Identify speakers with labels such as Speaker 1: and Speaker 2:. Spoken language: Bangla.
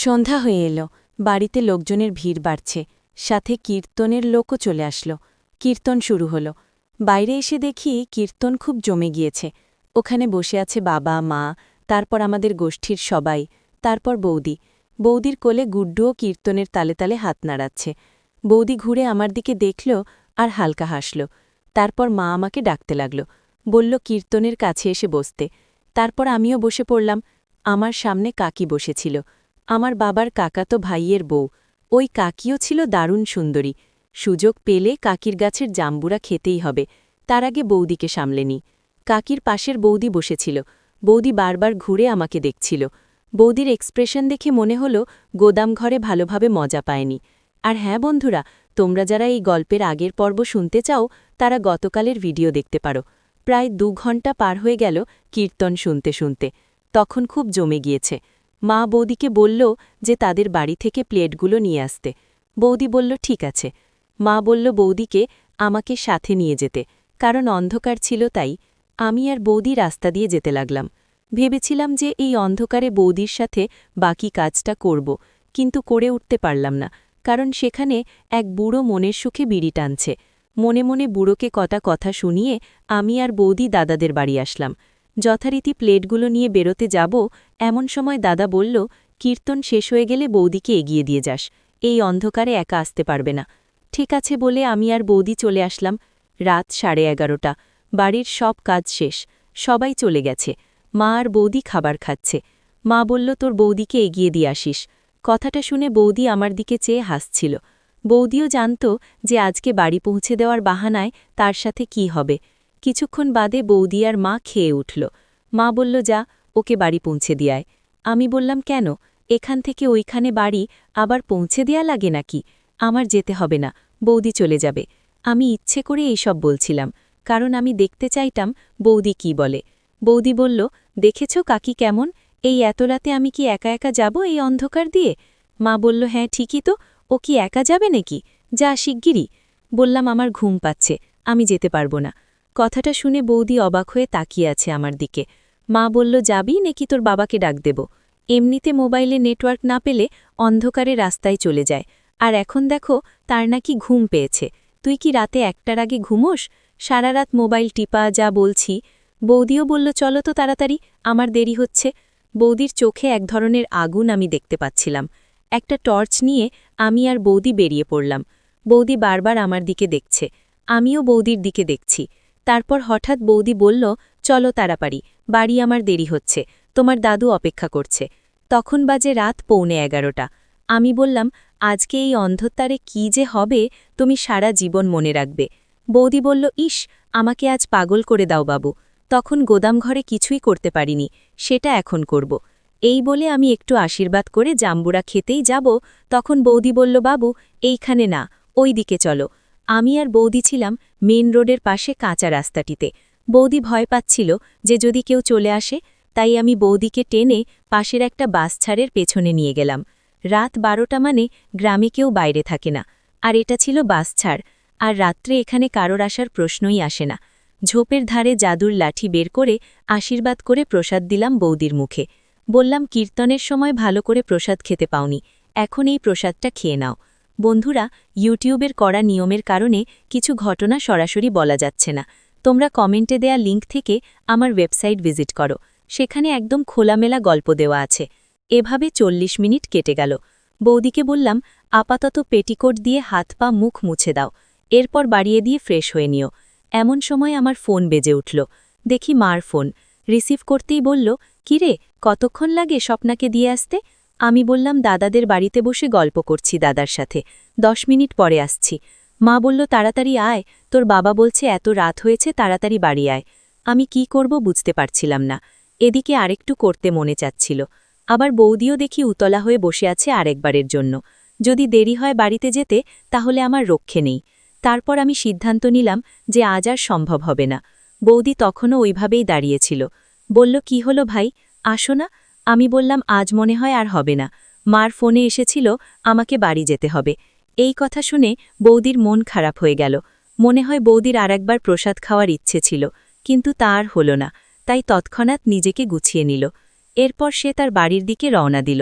Speaker 1: সন্ধ্যা হয়ে এলো, বাড়িতে লোকজনের ভিড় বাড়ছে, সাথে কীর্তনের লোকও চলে আসলো। কীর্তন শুরু হলো। বাইরে এসে দেখি কীর্তন খুব জমে গিয়েছে। ওখানে বসে আছে বাবা, মা, তারপর আমাদের গোষ্ঠীর সবাই, তারপর বৌদি। বৌদির কোলে গুড্ডুও কীর্তনের তালে তালে হাত নাড়াচ্ছে। বৌদি ঘুরে আমার দিকে দেখল আর হালকা হাসল। তারপর মা আমাকে ডাকতে লাগল, বলল কীর্তনের কাছে এসে বসতে। তারপর আমিও বসে পড়লাম। আমার সামনে কাকি বসেছিল, আমার বাবার কাকাতো ভাইয়ের বউ। ওই কাকিও ছিল দারুণ সুন্দরী। সুযোগ পেলে কাকির গাছের জাম্বুরা খেতেই হবে, তার আগে বৌদিকে সামলে নি। কাকির পাশের বৌদি বসেছিল। বৌদি বারবার ঘুরে আমাকে দেখছিল। বৌদির এক্সপ্রেশন দেখে মনে হল গোদামঘরে ভালোভাবে মজা পায়নি। আর হ্যাঁ বন্ধুরা, তোমরা যারা এই গল্পের আগের পর্ব শুনতে চাও তারা গতকালের ভিডিও দেখতে পারো। প্রায় 2 ঘন্টা পার হয়ে গেল কীর্তন শুনতে শুনতে। তখন খুব জমে গিয়েছে। মা বৌদিকে বলল যে তাদের বাড়ি থেকে প্লেটগুলো নিয়ে আসতে। বৌদি বলল ঠিক আছে। মা বলল বৌদিকে আমাকে সাথে নিয়ে যেতে, কারণ অন্ধকার ছিল তাই। আমি আর বৌদি রাস্তা দিয়ে যেতে লাগলাম। ভেবেছিলাম যে এই অন্ধকারে বৌদির সাথে বাকি কাজটা করব, কিন্তু করে উঠতে পারলাম না, কারণ সেখানে এক বুড়ো মনের সুখে বিড়ি টানছে। মনে মনে বুড়োকে কটা কথা শুনিয়ে আমি আর বৌদি দাদাদের বাড়ি আসলাম। যথারীতি প্লেটগুলো নিয়ে বেরোতে যাব, এমন সময় দাদা বলল কীর্তন শেষ হয়ে গেলে বৌদিকে এগিয়ে দিয়ে যাস, এই অন্ধকারে একা আসতে পারবে না। ঠিক আছে বলে আমি আর বৌদি চলে আসলাম। রাত 11:30। বাড়ির সব কাজ শেষ, সবাই চলে গেছে। মা আর বৌদি খাবার খাচ্ছে। মা বলল তোর বৌদিকে এগিয়ে দিয়ে আসিস। কথাটা শুনে বৌদি আমার দিকে চেয়ে হাসছিল। বৌদিও জানত যে আজকে বাড়ি পৌঁছে দেওয়ার বাহানায় তার সাথে কি হবে। কিছুক্ষণ বাদে বৌদি আর মা খেয়ে উঠল। মা বলল যা, ওকে বাড়ি পৌঁছে দিয়ায়। আমি বললাম কেন, এখান থেকে ওইখানে বাড়ি আবার পৌঁছে দেয়া লাগে নাকি? আমার যেতে হবে না, বৌদি চলে যাবে। আমি ইচ্ছে করে এইসব বলছিলাম, কারণ আমি দেখতে চাইতাম বৌদি কি বলে। বৌদি বলল দেখেছ কাকি কেমন, এই এত রাতে আমি কি একা একা যাব এই অন্ধকার দিয়ে? মা বলল হ্যাঁ ঠিকই তো, ও কি একা যাবে নাকি? যা শিগগিরই। বললাম আমার ঘুম পাচ্ছে, আমি যেতে পারবো না। কথাটা শুনে বৌদি অবাক হয়ে তাকিয়ে আছে আমার দিকে। মা বলল যাবি নাকি তোর বাবাকে ডাক দেব? এমনিতে মোবাইলে নেটওয়ার্ক না পেলে অন্ধকারে রাস্তায় চলে যায়, আর এখন দেখো তার নাকি ঘুম পেয়েছে। তুই কি রাতে 1টার আগে ঘুমোস? সারা রাত মোবাইল টিপা, যা বলছি। বৌদিও বলল চলো তো তাড়াতাড়ি, আমার দেরি হচ্ছে। বৌদির চোখে এক ধরনের আগুন আমি দেখতে পাচ্ছিলাম। একটা টর্চ নিয়ে আমি আর বৌদি বেরিয়ে পড়লাম। বৌদি বারবার আমার দিকে দেখছে, আমিও বৌদির দিকে দেখছি। তারপর হঠাৎ বৌদি বলল চলো তাড়াতাড়ি, বাড়ি আমার দেরি হচ্ছে, তোমার দাদু অপেক্ষা করছে। তখন বাজে রাত 11:45। আমি বললাম আজকে এই অন্ধকারে কি যে হবে তুমি সারা জীবন মনে রাখবে। বৌদি বলল ইস, আমাকে আজ পাগল করে দাও বাবু। তখন গোদামঘরে কিছুই করতে পারিনি, সেটা এখন করব। এই বলে আমি একটু আশীর্বাদ করে জাম্বুরা খেতেই যাব, তখন বৌদি বলল বাবু এইখানে না, ওই দিকে চলো। আমি আর বৌদি ছিলাম মেন রোডের পাশে কাঁচা রাস্তাটিতে। বৌদি ভয় পাচ্ছিল যে যদি কেউ চলে আসে, তাই আমি বৌদিকে টেনে পাশের একটা বাস ছাড়ের পেছনে নিয়ে গেলাম। রাত 12টা মানে গ্রামে কেউ বাইরে থাকে না, আর এটা ছিল বাস ছাড়, আর রাত্রে এখানে কারোর আসার প্রশ্নই আসে না। ঝোপের ধারে জাদুর লাঠি বের করে আশীর্বাদ করে প্রসাদ দিলাম বৌদির মুখে। বললাম কীর্তনের সময় ভালো করে প্রসাদ খেতে পাওনি, এখন এই প্রসাদটা খেয়ে নাও। বন্ধুরা, ইউটিউবের কড়া নিয়মের কারণে কিছু ঘটনা সরাসরি বলা যাচ্ছে না। তোমরা কমেন্টে দেয়া লিঙ্ক থেকে আমার ওয়েবসাইট ভিজিট করো, সেখানে একদম খোলামেলা গল্প দেওয়া আছে। এভাবে 40 মিনিট কেটে গেল। বৌদিকে বললাম আপাতত পেটিকোট দিয়ে হাত পা মুখ মুছে দাও, এরপর বাড়িয়ে দিয়ে ফ্রেশ হয়ে নিও। এমন সময় আমার ফোন বেজে উঠল। দেখি মার ফোন। রিসিভ করতেই বলল কিরে, কতক্ষণ লাগে স্বপ্নাকে দিয়ে আসতে? আমি বললাম দাদাদের বাড়িতে বসে গল্প করছি দাদার সাথে, 10 মিনিট পরে আসছি। মা বলল তাড়াতাড়ি আয়, তোর বাবা বলছে এত রাত হয়েছে তাড়াতাড়ি বাড়ি আয়। আমি কি করব বুঝতে পারছিলাম না। এদিকে আরেকটু করতে মনে চাচ্ছিল, আবার বৌদিও দেখি উতলা হয়ে বসে আছে আরেকবারের জন্য। যদি দেরি হয় বাড়িতে যেতে তাহলে আমার রক্ষে নেই। তারপর আমি সিদ্ধান্ত নিলাম যে আজ আর সম্ভব হবে না। বৌদি তখনও ওইভাবেই দাঁড়িয়েছিল। বলল কি হলো ভাই, আসো না। আমি বললাম আজ মনে হয় আর হবে না, মার ফোনে এসেছিল আমাকে বাড়ি যেতে হবে। এই কথা শুনে বৌদির মন খারাপ হয়ে গেল। মনে হয় বৌদির আরেকবার প্রসাদ খাওয়ার ইচ্ছে ছিল, কিন্তু তা আর হল না, তাই তৎক্ষণাৎ নিজেকে গুছিয়ে নিল। এরপর সে তার বাড়ির দিকে রওনা দিল।